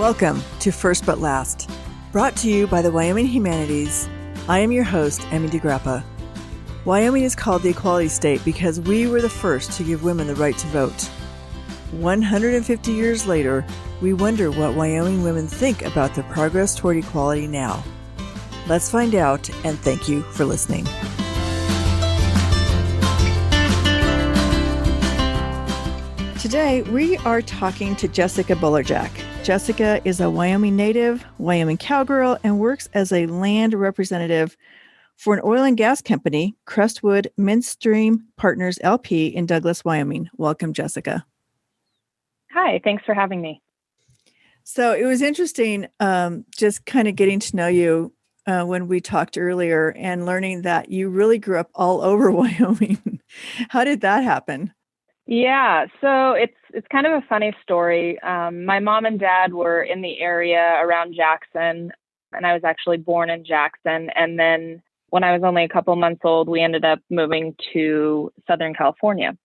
Welcome to First But Last, brought to you by the Wyoming Humanities. I am your host, Emmy DeGrappa. Wyoming is called the Equality State because we were the first to give women the right to vote. 150 years later, we wonder what Wyoming women think about the progress toward equality now. Let's find out, and thank you for listening. Today, we are talking to Jessica Bolerjack. Jessica is a Wyoming native, Wyoming cowgirl, and works as a land representative for an oil and gas company, Crestwood Midstream Partners LP in Douglas, Wyoming. Welcome, Jessica. Hi, thanks for having me. So it was interesting just kind of getting to know you when we talked earlier and learning that you really grew up all over Wyoming. How did that happen? Yeah, so it's kind of a funny story. My mom and dad were in the area around Jackson, and I was actually born in Jackson. And then when I was only a couple months old, we ended up moving to Southern California.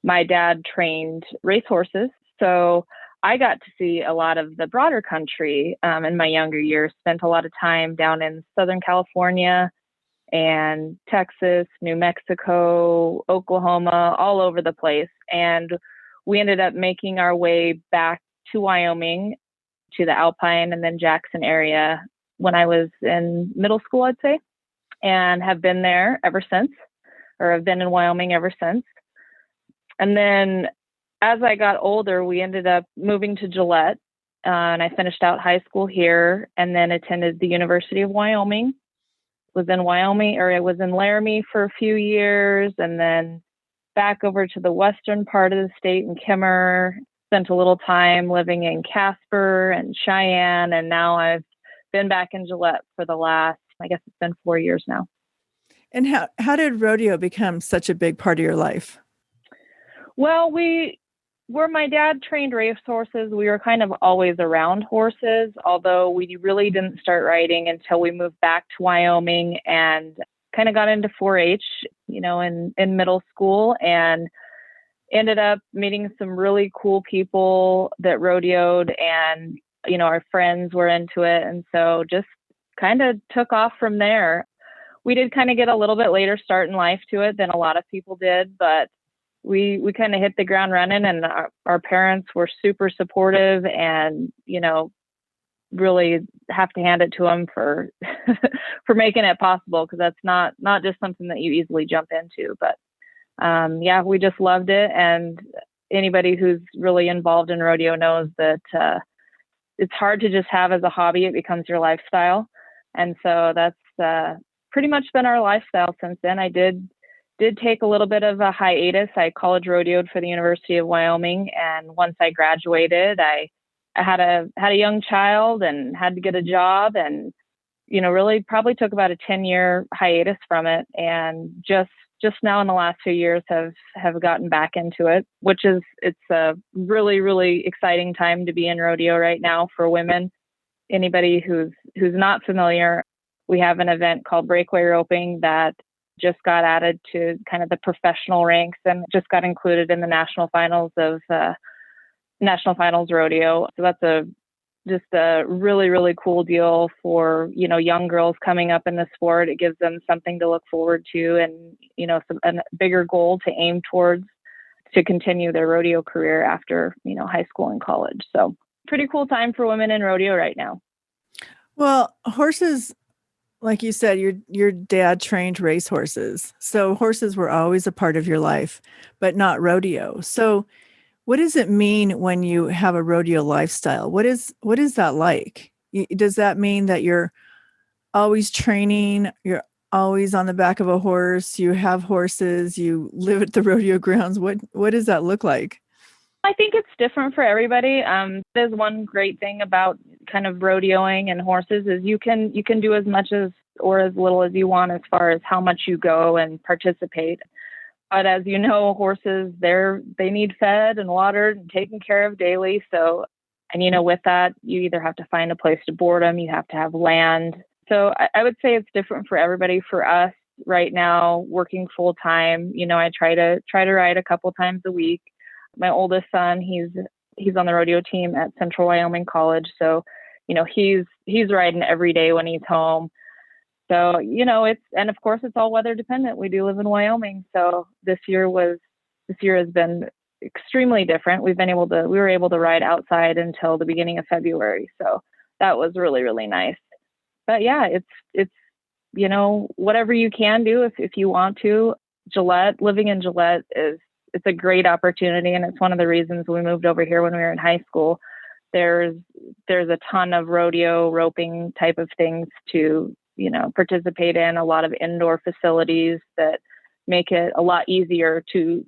My dad trained racehorses, so I got to see a lot of the broader country in my younger years, spent a lot of time down in Southern California and Texas, New Mexico, Oklahoma, all over the place. And we ended up making our way back to Wyoming, to the Alpine and then Jackson area when I was in middle school, I'd say, and have been there ever since, or have been in Wyoming ever since. And then as I got older, we ended up moving to Gillette, and I finished out high school here and then attended the University of Wyoming. Was in Wyoming, or I was in Laramie for a few years, and then back over to the western part of the state in Kimmer, spent a little time living in Casper and Cheyenne, and now I've been back in Gillette for the last, I guess it's been 4 years now. And how did rodeo become such a big part of your life? Well, where my dad trained racehorses, we were kind of always around horses, although we really didn't start riding until we moved back to Wyoming and kind of got into 4-H, in middle school, and ended up meeting some really cool people that rodeoed, and, our friends were into it. And so just kind of took off from there. We did kind of get a little bit later start in life to it than a lot of people did, but we kind of hit the ground running, and our parents were super supportive, and, really have to hand it to them for, for making it possible. Cause that's not just something that you easily jump into, but, we just loved it. And anybody who's really involved in rodeo knows that, it's hard to just have as a hobby. It becomes your lifestyle. And so that's, pretty much been our lifestyle since then. I did take a little bit of a hiatus. I college rodeoed for the University of Wyoming. And once I graduated, I had a young child and had to get a job, and, really probably took about a 10-year hiatus from it. And just now in the last 2 years have gotten back into it, it's a really, really exciting time to be in rodeo right now for women. Anybody who's not familiar, we have an event called Breakaway roping that just got added to kind of the professional ranks and just got included in the national finals of National Finals Rodeo. So that's just a really, really cool deal for, young girls coming up in the sport. It gives them something to look forward to, and, a bigger goal to aim towards to continue their rodeo career after, high school and college. So pretty cool time for women in rodeo right now. Well, horses, like you said, your dad trained racehorses. So horses were always a part of your life, but not rodeo. So what does it mean when you have a rodeo lifestyle? What is that like? Does that mean that you're always training, you're always on the back of a horse, you have horses, you live at the rodeo grounds? What does that look like? I think it's different for everybody. There's one great thing about kind of rodeoing and horses is you can do as much as or as little as you want as far as how much you go and participate. But as you know, horses, they need fed and watered and taken care of daily. So, and with that, you either have to find a place to board them, you have to have land. So I would say it's different for everybody. For us right now, working full time, I try to ride a couple times a week. My oldest son, he's he's on the rodeo team at Central Wyoming College. So, he's riding every day when he's home. So, and of course it's all weather dependent. We do live in Wyoming. So this year has been extremely different. We were able to ride outside until the beginning of February. So that was really, really nice. But yeah, it's, whatever you can do if you want to. Living in Gillette it's a great opportunity. And it's one of the reasons we moved over here when we were in high school. There's a ton of rodeo roping type of things to, participate in, a lot of indoor facilities that make it a lot easier to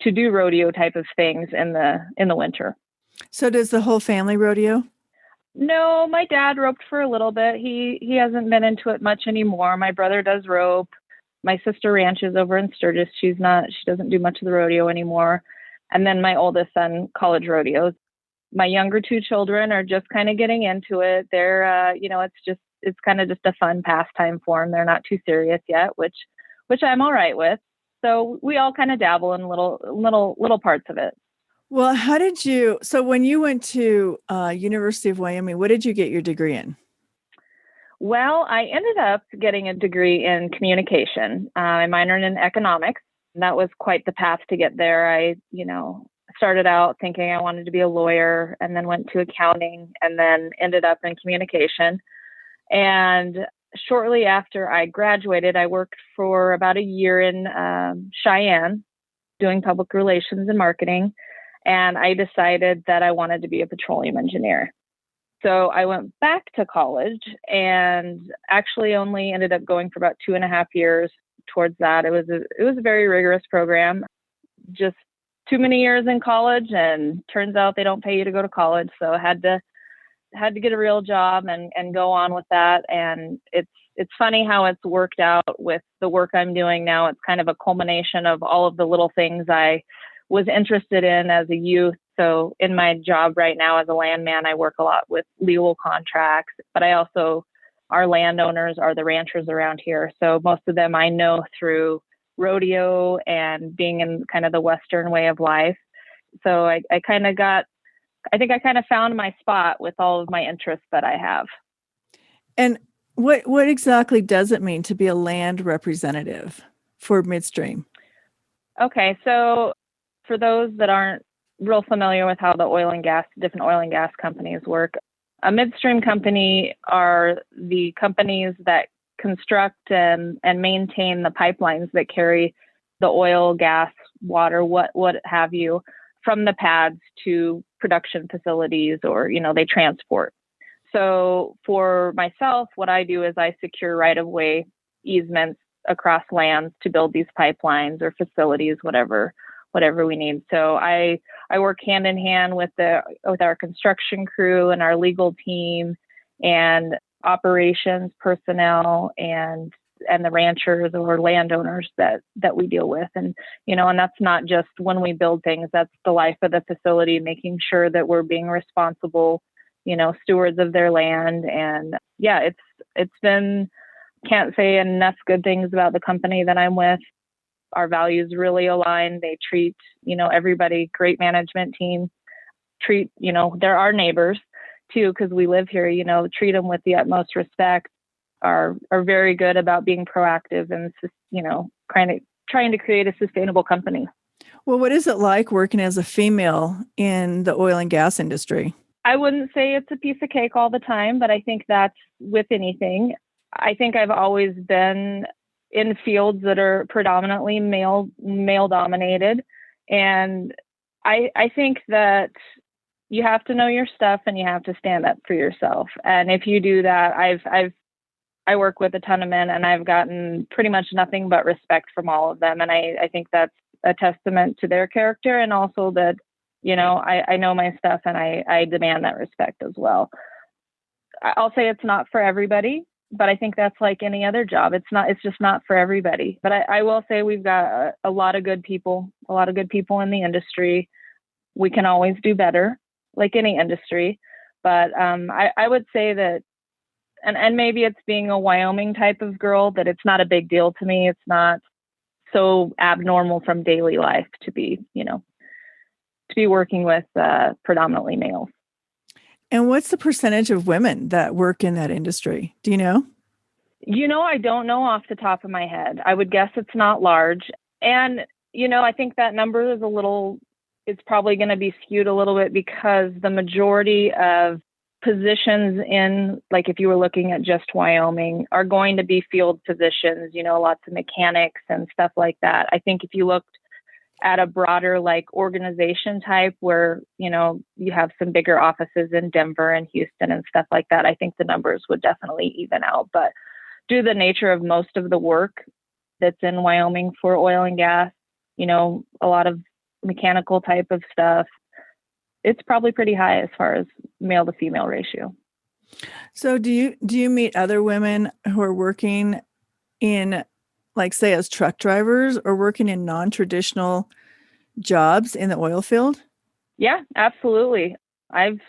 do rodeo type of things in the winter. So does the whole family rodeo? No, my dad roped for a little bit. He hasn't been into it much anymore. My brother does rope. My sister ranches over in Sturgis. She doesn't do much of the rodeo anymore. And then my oldest son, college rodeos. My younger two children are just kind of getting into it. They're, it's kind of just a fun pastime for them. They're not too serious yet, which I'm all right with. So we all kind of dabble in little parts of it. Well, so when you went to University of Wyoming, what did you get your degree in? Well, I ended up getting a degree in communication. I minored in economics. And that was quite the path to get there. I, started out thinking I wanted to be a lawyer and then went to accounting and then ended up in communication. And shortly after I graduated, I worked for about a year in Cheyenne doing public relations and marketing. And I decided that I wanted to be a petroleum engineer. So I went back to college and actually only ended up going for about 2.5 years towards that. It was a very rigorous program, just too many years in college, and turns out they don't pay you to go to college. So I had to get a real job and go on with that. And it's funny how it's worked out with the work I'm doing now. It's kind of a culmination of all of the little things I was interested in as a youth. So in my job right now as a landman, I work a lot with legal contracts, but our landowners are the ranchers around here. So most of them I know through rodeo and being in kind of the Western way of life. So I think I kind of found my spot with all of my interests that I have. And what exactly does it mean to be a land representative for midstream? Okay, so for those that aren't real familiar with how different oil and gas companies work, a midstream company are the companies that construct and maintain the pipelines that carry the oil, gas, water, what have you, from the pads to production facilities, or, they transport. So for myself, what I do is I secure right-of-way easements across lands to build these pipelines or facilities, whatever we need. So I work hand in hand with our construction crew and our legal team and operations personnel and the ranchers or landowners that we deal with. And, and that's not just when we build things, that's the life of the facility, making sure that we're being responsible, stewards of their land. And yeah, it's been, can't say enough good things about the company that I'm with. Our values really align. They treat, everybody, great management team, they're our neighbors too, because we live here, treat them with the utmost respect, are very good about being proactive and, trying to create a sustainable company. Well, what is it like working as a female in the oil and gas industry? I wouldn't say it's a piece of cake all the time, but I think that's with anything. I think I've always been in fields that are predominantly male dominated. And I think that you have to know your stuff and you have to stand up for yourself. And if you do that, I work with a ton of men and I've gotten pretty much nothing but respect from all of them. And I think that's a testament to their character, and also that, I know my stuff and I demand that respect as well. I'll say it's not for everybody, but I think that's like any other job. It's just not for everybody. But I will say we've got a lot of good people in the industry. We can always do better, like any industry. But I would say that, and maybe it's being a Wyoming type of girl, that it's not a big deal to me. It's not so abnormal from daily life to be, to be working with predominantly males. And what's the percentage of women that work in that industry? Do you know? I don't know off the top of my head. I would guess it's not large. And, I think that number is it's probably going to be skewed a little bit because the majority of positions in, like if you were looking at just Wyoming, are going to be field positions, lots of mechanics and stuff like that. I think if you looked at a broader like organization type where, you have some bigger offices in Denver and Houston and stuff like that, I think the numbers would definitely even out. But due to the nature of most of the work that's in Wyoming for oil and gas, a lot of mechanical type of stuff, it's probably pretty high as far as male to female ratio. So do you meet other women who are working in, like, say, as truck drivers or working in non-traditional jobs in the oil field? Yeah, absolutely. I've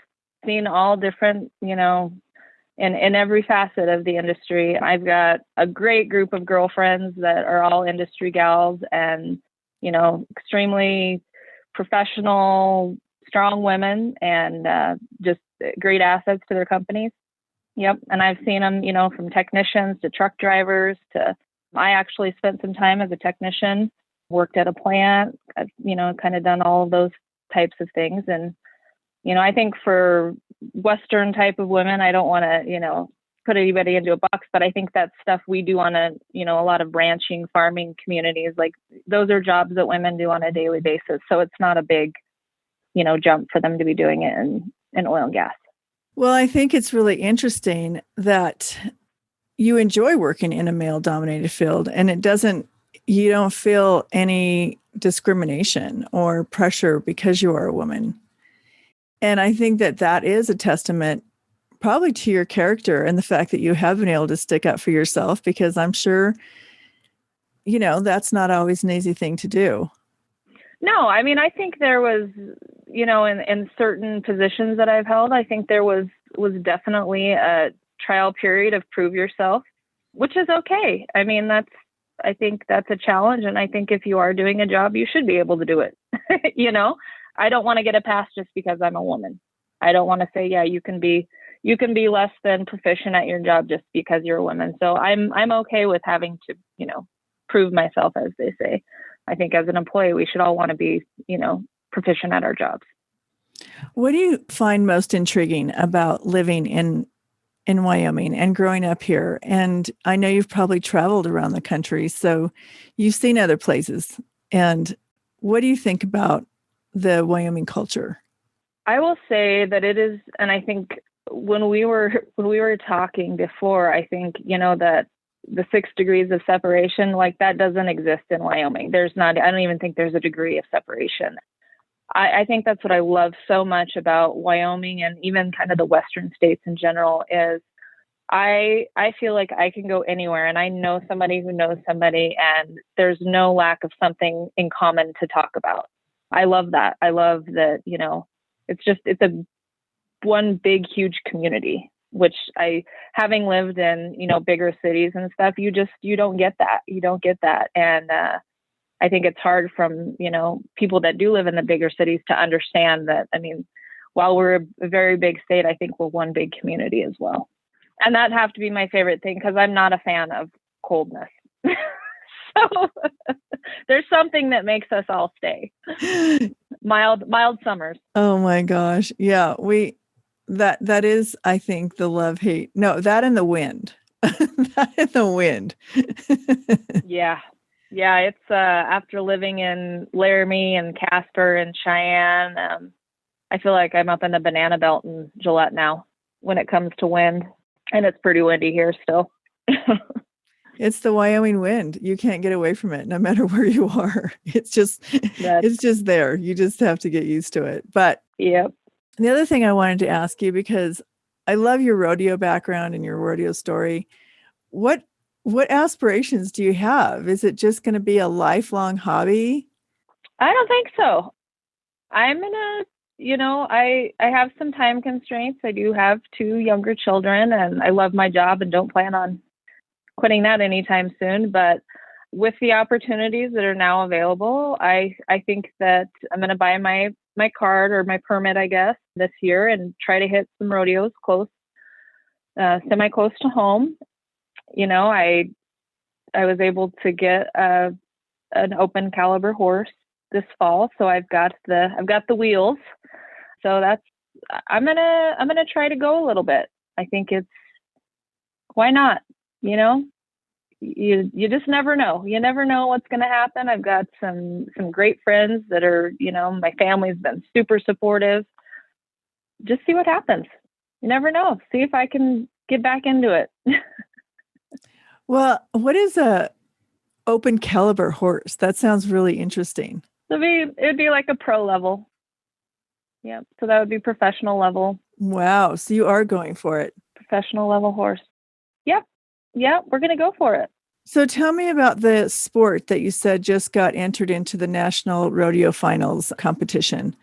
seen all different, in every facet of the industry. I've got a great group of girlfriends that are all industry gals and, extremely professional, strong women and just great assets to their companies. Yep. And I've seen them, from technicians to truck drivers to, I actually spent some time as a technician, worked at a plant. I've, kind of done all of those types of things. And, I think for Western type of women, I don't want to, put anybody into a box, but I think that's stuff we do on a lot of ranching, farming communities. Like those are jobs that women do on a daily basis. So it's not a big, jump for them to be doing it in oil and gas. Well, I think it's really interesting that you enjoy working in a male dominated field and you don't feel any discrimination or pressure because you are a woman. And I think that is a testament probably to your character and the fact that you have been able to stick up for yourself, because I'm sure, that's not always an easy thing to do. No, I mean, I think there was, in certain positions that I've held, I think there was definitely a trial period of prove yourself, which is okay. I mean, I think that's a challenge. And I think if you are doing a job, you should be able to do it. I don't want to get a pass just because I'm a woman. I don't want to say, yeah, you can be less than proficient at your job just because you're a woman. So I'm okay with having to, prove myself, as they say. I think as an employee, we should all want to be, proficient at our jobs. What do you find most intriguing about living in Wyoming and growing up here? And I know you've probably traveled around the country, so you've seen other places. And what do you think about the Wyoming culture? I will say that it is, and I think when we were talking before, I think, that the 6 degrees of separation, like that doesn't exist in Wyoming. I don't even think there's a degree of separation. I think that's what I love so much about Wyoming and even kind of the Western states in general is I feel like I can go anywhere and I know somebody who knows somebody and there's no lack of something in common to talk about. I love that. I love that, it's a one big, huge community, which having lived in, bigger cities and stuff, you don't get that. You don't get that. And, I think it's hard from, people that do live in the bigger cities to understand that. I mean, while we're a very big state, I think we're one big community as well. And that'd have to be my favorite thing because I'm not a fan of coldness. So there's something that makes us all stay. Mild summers. Oh my gosh. Yeah. That is, I think, the love-hate. No, that and the wind. That and the wind. Yeah. Yeah, it's after living in Laramie and Casper and Cheyenne, I feel like I'm up in the banana belt in Gillette now when it comes to wind. And it's pretty windy here still. It's the Wyoming wind. You can't get away from it no matter where you are. It's just there. You just have to get used to it. But yep. The other thing I wanted to ask you, because I love your rodeo background and your rodeo story, what aspirations do you have? Is it just going to be a lifelong hobby? I don't think so. I'm in I have some time constraints. I do have 2 younger children and I love my job and don't plan on quitting that anytime soon. But with the opportunities that are now available, I think that I'm going to buy my card or my permit, I guess, this year and try to hit some rodeos close, semi close to home. You know, I was able to get an open caliber horse this fall, so I've got the wheels. So I'm gonna try to go a little bit. I think why not? You know, you just never know. You never know what's going to happen. I've got some great friends that are, you know, my family's been super supportive. Just see what happens. You never know. See if I can get back into it. Well, what is a open caliber horse? That sounds really interesting. It'd be like a pro level. Yeah. So that would be professional level. Wow. So you are going for it. Professional level horse. Yep. Yeah, we're going to go for it. So tell me about the sport that you said just got entered into the National Rodeo Finals competition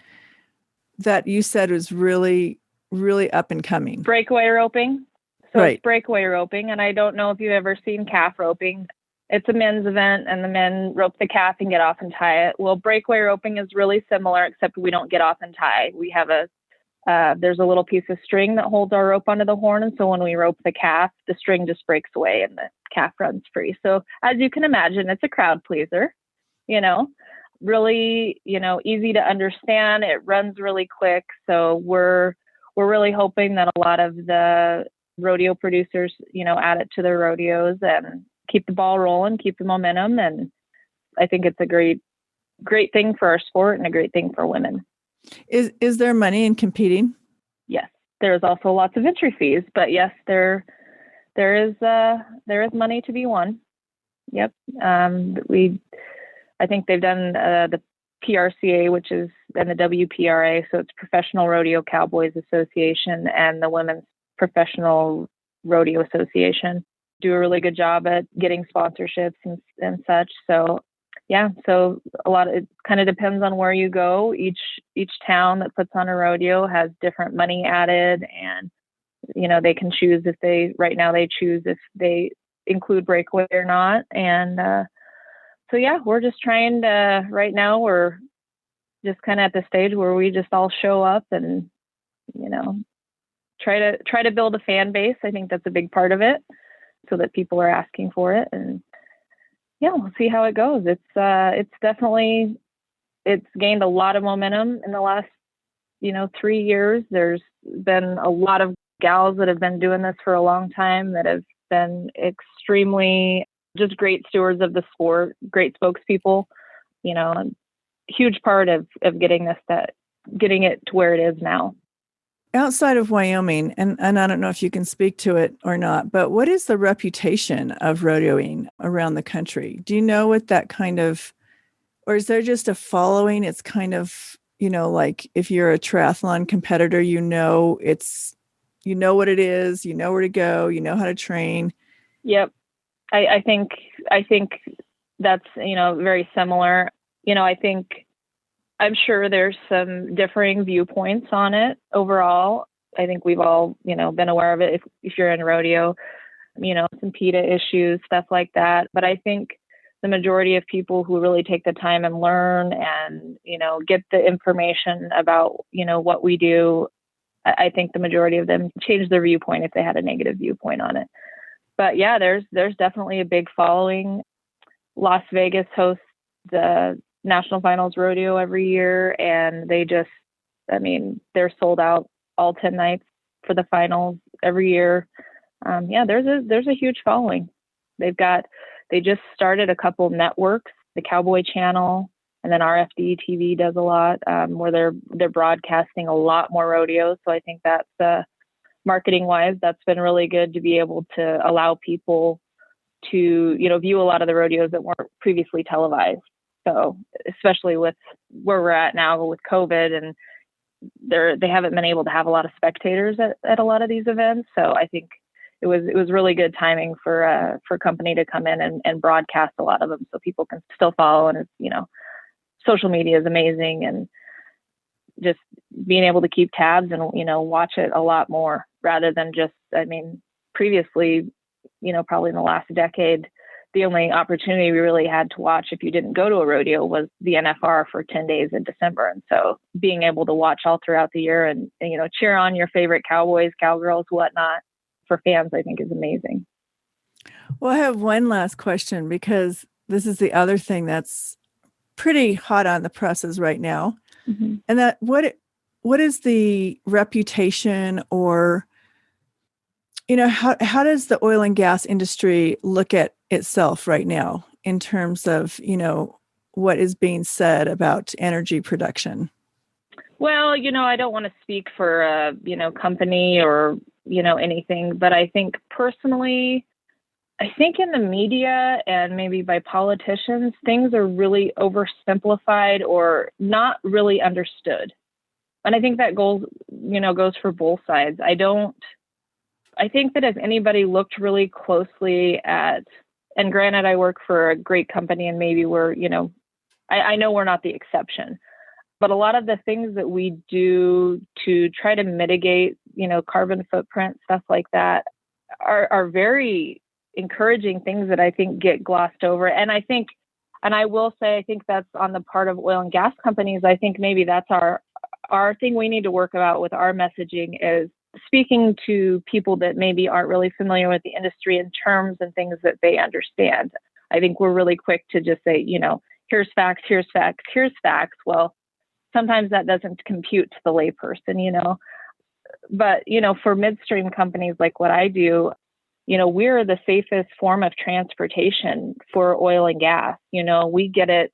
that you said was really, really up and coming. Breakaway roping. So Right. It's breakaway roping. And I don't know if you've ever seen calf roping. It's a men's event and the men rope the calf and get off and tie it. Well, breakaway roping is really similar, except we don't get off and tie. We have there's a little piece of string that holds our rope onto the horn. And so when we rope the calf, the string just breaks away and the calf runs free. So as you can imagine, it's a crowd pleaser, you know, really, you know, easy to understand. It runs really quick. So we're really hoping that a lot of the rodeo producers, you know, add it to their rodeos and keep the ball rolling, keep the momentum. And I think it's a great thing for our sport and a great thing for women. Is there money in competing? Yes, there is also lots of entry fees, but yes, there is money to be won. Yep. I think they've done the PRCA, which is, and the WPRA, so it's Professional Rodeo Cowboys Association and the Women's Professional Rodeo Association, do a really good job at getting sponsorships and such. So yeah, so it kind of depends on where you go. Each town that puts on a rodeo has different money added, and you know, they can choose if they choose if they include breakaway or not. And so yeah, we're just trying to, right now we're just kind of at the stage where we just all show up and, you know, try to build a fan base. I think that's a big part of it, so that people are asking for it. And yeah, we'll see how it goes. It's definitely, it's gained a lot of momentum in the last, you know, 3 years. There's been a lot of gals that have been doing this for a long time that have been extremely just great stewards of the sport, great spokespeople, you know, and huge part of getting it to where it is now. Outside of Wyoming, and I don't know if you can speak to it or not, but what is the reputation of rodeoing around the country? Do you know what that kind of, or is there just a following? It's kind of, you know, like if you're a triathlon competitor, you know what it is, you know where to go, you know how to train. Yep. I think that's, you know, very similar. You know, I'm sure there's some differing viewpoints on it overall. I think we've all, you know, been aware of it if you're in rodeo, you know, some PETA issues, stuff like that. But I think the majority of people who really take the time and learn and, you know, get the information about, you know, what we do, I think the majority of them change their viewpoint if they had a negative viewpoint on it. But yeah, there's definitely a big following. Las Vegas hosts the National Finals Rodeo every year, and they're sold out all 10 nights for the finals every year. Yeah, there's a huge following. They just started a couple networks, the Cowboy Channel, and then RFD TV does a lot, where they're broadcasting a lot more rodeos. So I think that's marketing wise, that's been really good to be able to allow people to, you know, view a lot of the rodeos that weren't previously televised. So especially with where we're at now with COVID, and they haven't been able to have a lot of spectators at a lot of these events. So I think it was really good timing for a company to come in and broadcast a lot of them so people can still follow. And it's, you know, social media is amazing, and just being able to keep tabs and, you know, watch it a lot more rather than just, previously, you know, probably in the last decade, the only opportunity we really had to watch if you didn't go to a rodeo was the NFR for 10 days in December. And so being able to watch all throughout the year and cheer on your favorite cowboys, cowgirls, whatnot for fans, I think is amazing. Well, I have one last question, because this is the other thing that's pretty hot on the presses right now. Mm-hmm. And that what is the reputation, or how does the oil and gas industry look at itself right now in terms of, what is being said about energy production? Well, I don't want to speak for a, company or, anything, but I think personally, I think in the media and maybe by politicians, things are really oversimplified or not really understood. And I think that goes for both sides. I think that if anybody looked really closely at, and granted, I work for a great company and maybe we're, I know we're not the exception, but a lot of the things that we do to try to mitigate, carbon footprint, stuff like that are very encouraging things that I think get glossed over. And I think, and I will say, I think that's on the part of oil and gas companies. I think maybe that's our thing we need to work about with our messaging is speaking to people that maybe aren't really familiar with the industry in terms and things that they understand. I think we're really quick to just say, here's facts, here's facts, here's facts. Well, sometimes that doesn't compute to the layperson, but, for midstream companies like what I do, we're the safest form of transportation for oil and gas. We get it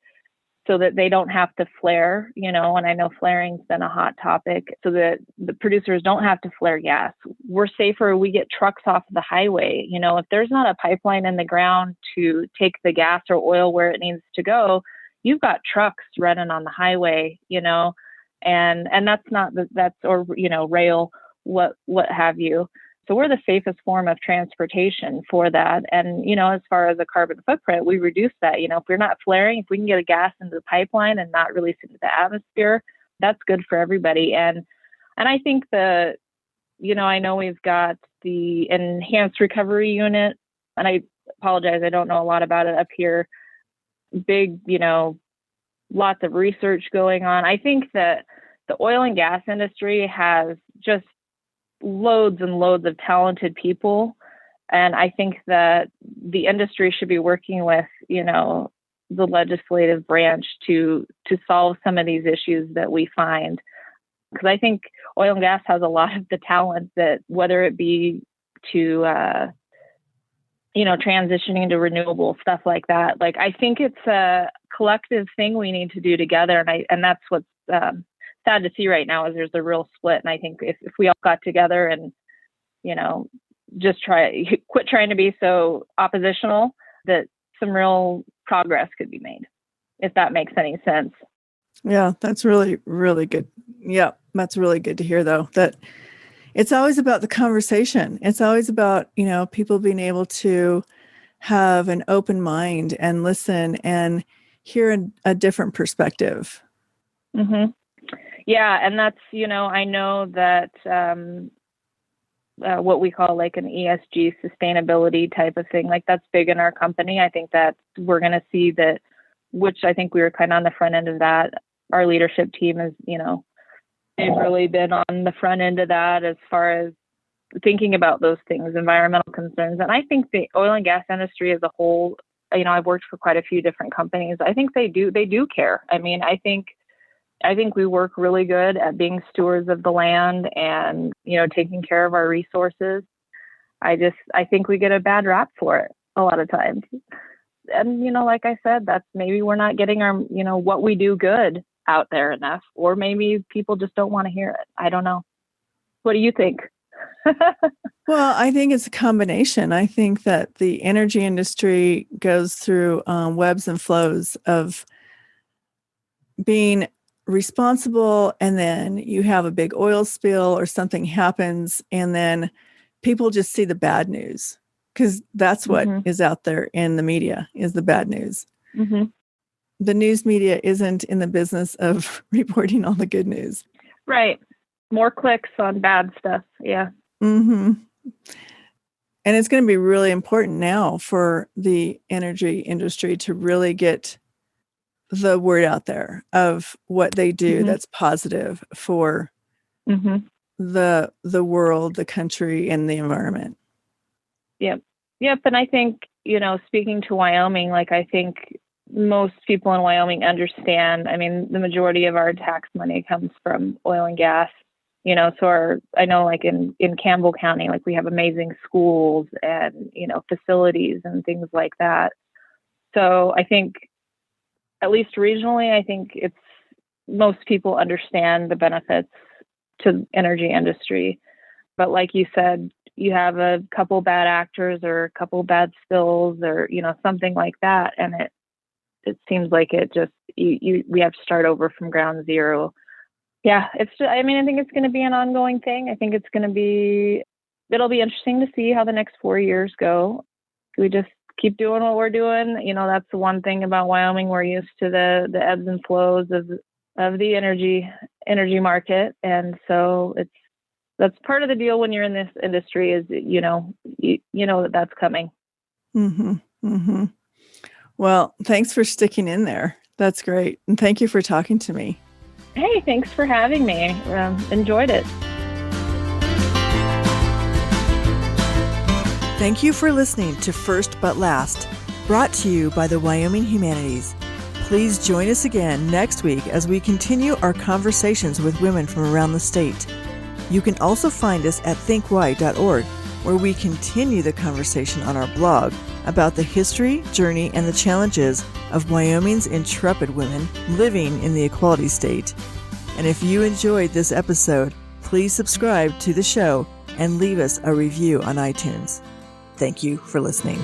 so that they don't have to flare, and I know flaring's been a hot topic, so that the producers don't have to flare gas. We're safer. We get trucks off the highway. If there's not a pipeline in the ground to take the gas or oil where it needs to go, you've got trucks running on the highway, and or rail, what have you. So we're the safest form of transportation for that. And, as far as the carbon footprint, we reduce that. If we're not flaring, if we can get a gas into the pipeline and not release it into the atmosphere, that's good for everybody. And I think I know we've got the enhanced recovery unit, and I apologize, I don't know a lot about it up here. Big, lots of research going on. I think that the oil and gas industry has just loads and loads of talented people. And I think that the industry should be working with, the legislative branch to solve some of these issues that we find. Because I think oil and gas has a lot of the talent that, whether it be to, transitioning to renewable stuff like that. Like, I think it's a collective thing we need to do together. And that's what's, sad to see right now is there's a real split. And I think if we all got together and, just quit trying to be so oppositional, that some real progress could be made, if that makes any sense. Yeah, that's really, really good. Yeah, that's really good to hear, though, that it's always about the conversation. It's always about, people being able to have an open mind and listen and hear a different perspective. Mm-hmm. Yeah. And that's, I know that what we call like an ESG sustainability type of thing, like that's big in our company. I think that we're going to see that, which I think we were kind of on the front end of that. Our leadership team is, they've really been on the front end of that as far as thinking about those things, environmental concerns. And I think the oil and gas industry as a whole, I've worked for quite a few different companies. I think they do care. I mean, I think we work really good at being stewards of the land and, taking care of our resources. I think we get a bad rap for it a lot of times. And, like I said, that's maybe we're not getting our, what we do good out there enough, or maybe people just don't want to hear it. I don't know. What do you think? Well, I think it's a combination. I think that the energy industry goes through webs and flows of being responsible, and then you have a big oil spill or something happens, and then people just see the bad news, because that's what is out there in the media, is the bad news. Mm-hmm. The news media isn't in the business of reporting all the good news. Right. More clicks on bad stuff. Yeah. Mm-hmm. And it's going to be really important now for the energy industry to really get the word out there of what they do that's positive for the world, the country, and the environment. Yep. And I think, speaking to Wyoming, like, I think most people in Wyoming understand. I mean, the majority of our tax money comes from oil and gas, so I know, like, in Campbell County, like, we have amazing schools and, facilities and things like that. So I think, at least regionally, I think most people understand the benefits to energy industry. But like you said, you have a couple bad actors or a couple bad spills or, something like that. And it seems like it just, we have to start over from ground zero. Yeah, I think it's going to be an ongoing thing. I think it'll be interesting to see how the next 4 years go. We just keep doing what we're doing. That's the one thing about Wyoming. We're used to the ebbs and flows of the energy market. And so that's part of the deal when you're in this industry is, that's coming. Well, thanks for sticking in there. That's great. And thank you for talking to me. Hey, thanks for having me. Enjoyed it. Thank you for listening to First But Last, brought to you by the Wyoming Humanities. Please join us again next week as we continue our conversations with women from around the state. You can also find us at thinkwy.org, where we continue the conversation on our blog about the history, journey, and the challenges of Wyoming's intrepid women living in the equality state. And if you enjoyed this episode, please subscribe to the show and leave us a review on iTunes. Thank you for listening.